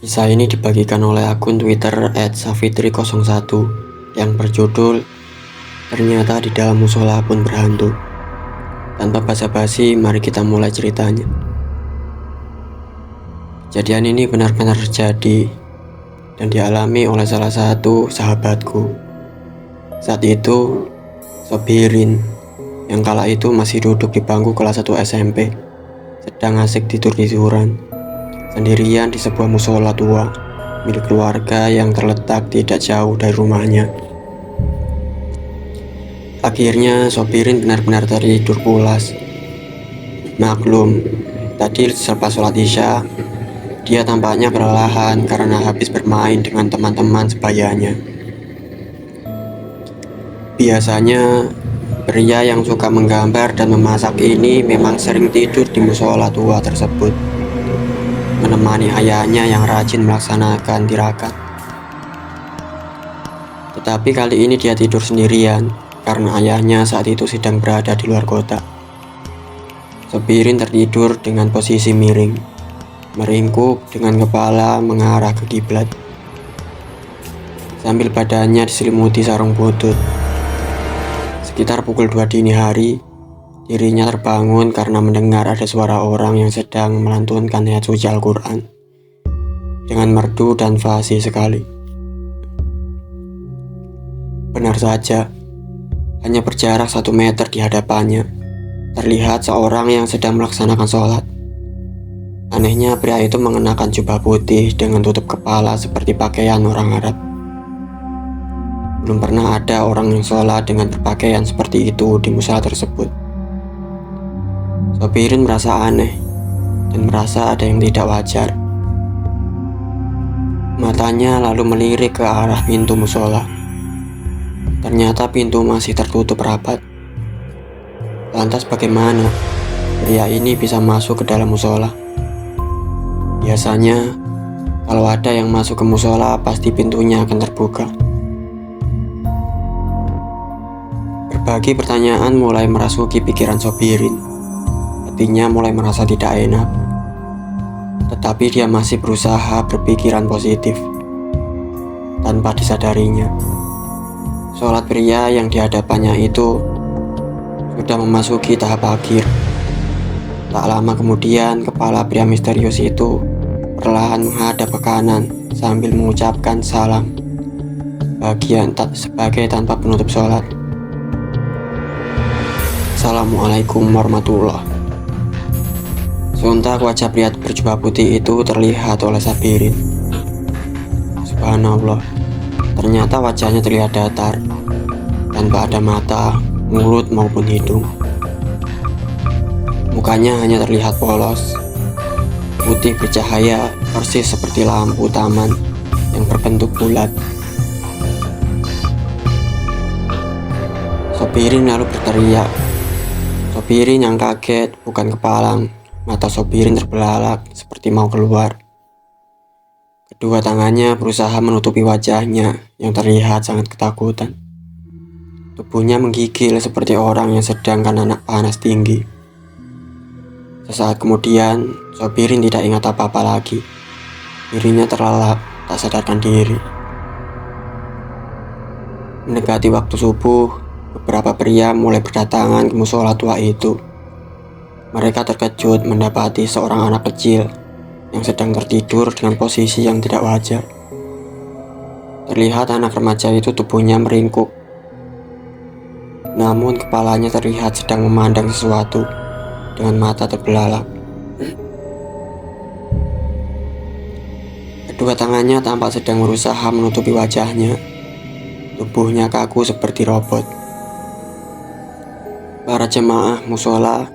Kisah ini dibagikan oleh akun Twitter @safitri01 yang berjudul "Ternyata di dalam musola pun berhantu". Tanpa basa-basi, mari kita mulai ceritanya. Kejadian ini benar-benar terjadi dan dialami oleh salah satu sahabatku. Saat itu, Sobirin yang kala itu masih duduk di bangku kelas 1 SMP, sedang asik tidur-tiduran sendirian di sebuah musola tua milik keluarga yang terletak tidak jauh dari rumahnya. Akhirnya Sobirin benar-benar tertidur pulas. Maklum, tadi selepas sholat isya, dia tampaknya kelelahan karena habis bermain dengan teman-teman sebayanya. Biasanya, pria yang suka menggambar dan memasak ini memang sering tidur di musola tua tersebut, menemani ayahnya yang rajin melaksanakan tirakat. Tetapi kali ini dia tidur sendirian karena ayahnya saat itu sedang berada di luar kota. Sobirin tertidur dengan posisi miring, meringkuk dengan kepala mengarah ke kiblat, sambil badannya diselimuti sarung butut. Sekitar pukul 2 dini hari, dirinya terbangun karena mendengar ada suara orang yang sedang melantunkan ayat suci Al-Quran dengan merdu dan fasih sekali. Benar saja, hanya berjarak 1 meter di hadapannya, terlihat seorang yang sedang melaksanakan sholat. Anehnya, pria itu mengenakan jubah putih dengan tutup kepala seperti pakaian orang Arab. Belum pernah ada orang yang sholat dengan berpakaian seperti itu di musola tersebut. Sobirin merasa aneh dan merasa ada yang tidak wajar. Matanya lalu melirik ke arah pintu musola. Ternyata pintu masih tertutup rapat. Lantas bagaimana pria ini bisa masuk ke dalam musola? Biasanya, kalau ada yang masuk ke musola, pasti pintunya akan terbuka. Berbagai pertanyaan mulai merasuki pikiran Sobirin. Hatinya mulai merasa tidak enak. Tetapi dia masih berusaha berpikiran positif. Tanpa disadarinya, sholat pria yang dihadapannya itu sudah memasuki tahap akhir. Tak lama kemudian, kepala pria misterius itu perlahan menghadap ke kanan sambil mengucapkan salam sebagai tanpa penutup sholat. Assalamualaikum warahmatullah. Sontak wajah pria berjubah putih itu terlihat oleh Sobirin. Subhanallah, ternyata wajahnya terlihat datar, tanpa ada mata, mulut maupun hidung. Mukanya hanya terlihat polos, putih bercahaya persis seperti lampu taman yang berbentuk bulat. Sobirin lalu berteriak. Sobirin yang kaget bukan kepalang, mata Sobirin terbelalak seperti mau keluar. Kedua tangannya berusaha menutupi wajahnya yang terlihat sangat ketakutan. Tubuhnya menggigil seperti orang yang sedang kena panas tinggi. Sesaat kemudian, Sobirin tidak ingat apa-apa lagi. Dirinya terlelap, tak sadarkan diri. Mendekati waktu subuh, beberapa pria mulai berdatangan ke musola tua itu. Mereka terkejut mendapati seorang anak kecil yang sedang tertidur dengan posisi yang tidak wajar. Terlihat anak remaja itu tubuhnya meringkuk, namun kepalanya terlihat sedang memandang sesuatu dengan mata terbelalak. Kedua tangannya tampak sedang berusaha menutupi wajahnya. Tubuhnya kaku seperti robot. Para jemaah musola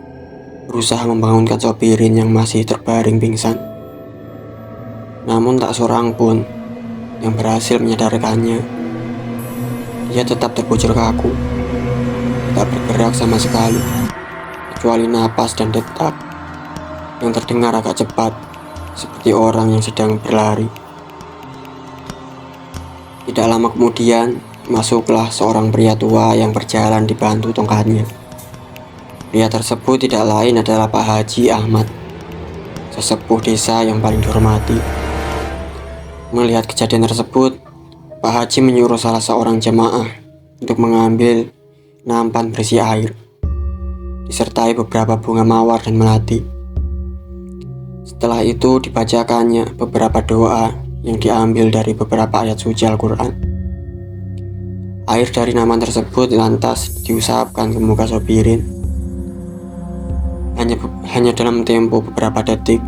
berusaha membangunkan Sobirin yang masih terbaring pingsan. Namun tak seorang pun yang berhasil menyadarkannya. Dia tetap terbujur kaku, tak bergerak sama sekali, kecuali napas dan detak yang terdengar agak cepat, seperti orang yang sedang berlari. Tidak lama kemudian, masuklah seorang pria tua yang berjalan dibantu tongkatnya. Pria tersebut tidak lain adalah Pak Haji Ahmad, sesepuh desa yang paling dihormati. Melihat kejadian tersebut, Pak Haji menyuruh salah seorang jemaah untuk mengambil nampan berisi air, disertai beberapa bunga mawar dan melati. Setelah itu dibacakannya beberapa doa yang diambil dari beberapa ayat suci Al-Quran. Air dari nampan tersebut lantas diusapkan ke muka Sobirin. Hanya dalam tempo beberapa detik,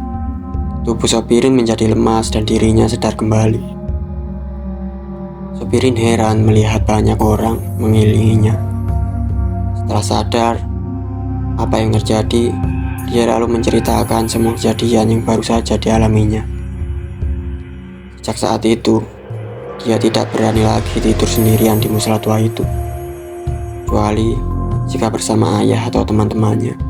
tubuh Sobirin menjadi lemas dan dirinya sadar kembali. Sobirin heran melihat banyak orang mengelilinginya. Setelah sadar apa yang terjadi, dia lalu menceritakan semua kejadian yang baru saja dialaminya. Sejak saat itu, dia tidak berani lagi tidur sendirian di musala tua itu, kecuali jika bersama ayah atau teman-temannya.